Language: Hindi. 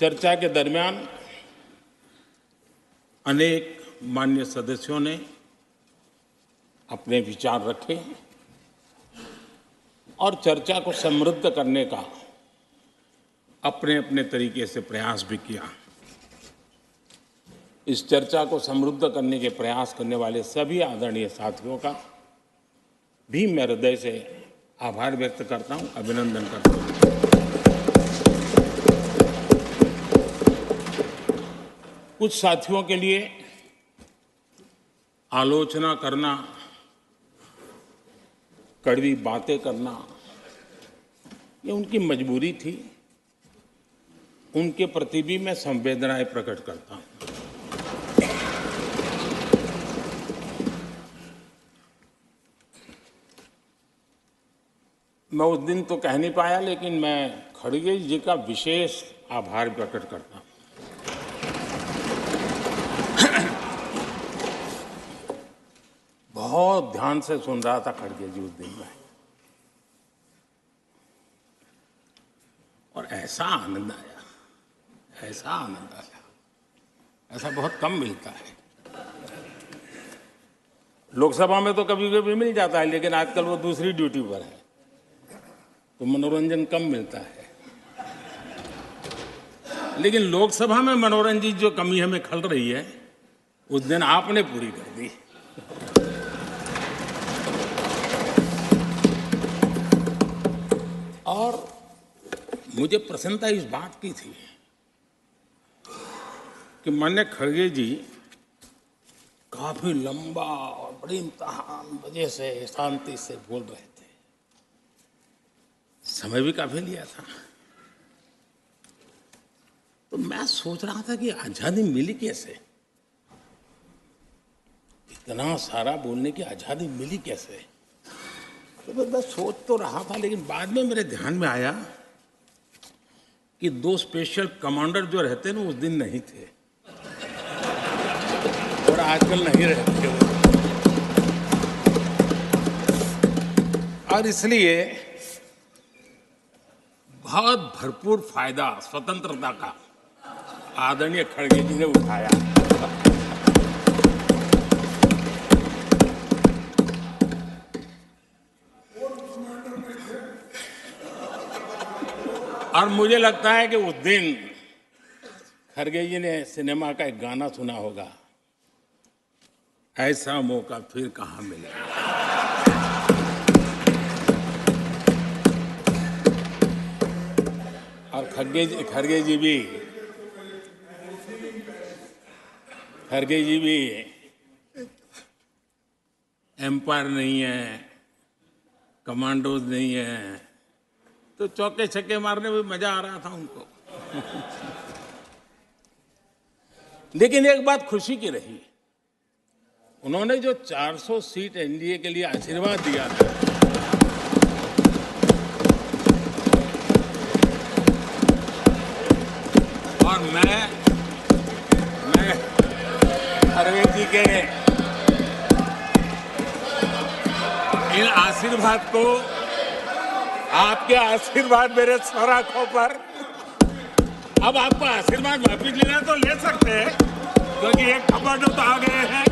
चर्चा के दरमियान अनेक माननीय सदस्यों ने अपने विचार रखे और चर्चा को समृद्ध करने का अपने अपने तरीके से प्रयास भी किया। इस चर्चा को समृद्ध करने के प्रयास करने वाले सभी आदरणीय साथियों का भी मैं हृदय से आभार व्यक्त करता हूं, अभिनंदन करता हूं। कुछ साथियों के लिए आलोचना करना, कड़वी बातें करना, ये उनकी मजबूरी थी। उनके प्रति भी मैं संवेदनाएं प्रकट करता हूं। मैं उस दिन तो कह नहीं पाया, लेकिन मैं खड़गे जी का विशेष आभार प्रकट करता हूं। बहुत ध्यान से सुन रहा था खड़गे जी उस दिन में, और ऐसा आनंद आया, ऐसा बहुत कम मिलता है। लोकसभा में तो कभी कभी मिल जाता है, लेकिन आजकल वो दूसरी ड्यूटी पर है, तो मनोरंजन कम मिलता है। लेकिन लोकसभा में मनोरंजन जो कमी हमें खल रही है, उस दिन आपने पूरी कर दी। और मुझे प्रसन्नता इस बात की थी कि माननीय खड़गे जी काफी लंबा और बड़ी इम्तिहान वजह से शांति से बोल रहे थे। समय भी काफी लिया था। तो मैं सोच रहा था कि आजादी मिली कैसे, इतना सारा बोलने की आजादी मिली कैसे। तो मैं सोच तो रहा था, लेकिन बाद में मेरे ध्यान में आया कि दो स्पेशल कमांडर जो रहते हैं ना, उस दिन नहीं थे और आजकल नहीं रहते वो। और इसलिए बहुत भरपूर फायदा स्वतंत्रता का आदरणीय खड़गे जी ने उठाया। और मुझे लगता है कि उस दिन खड़गे जी ने सिनेमा का एक गाना सुना होगा, ऐसा मौका फिर कहां मिलेगा। और खड़गे जी भी एम्पायर नहीं है, कमांडोज नहीं है, तो चौके छक्के मारने में मजा आ रहा था उनको। लेकिन एक बात खुशी की रही, उन्होंने जो 400 सीट एनडीए के लिए आशीर्वाद दिया था, और मैं खड़गे जी के इन आशीर्वाद को, आपके आशीर्वाद मेरे सर आंखों पर, अब आपको आशीर्वाद वापिस लेना तो ले सकते हैं, क्योंकि एक खबर तो आ गए हैं।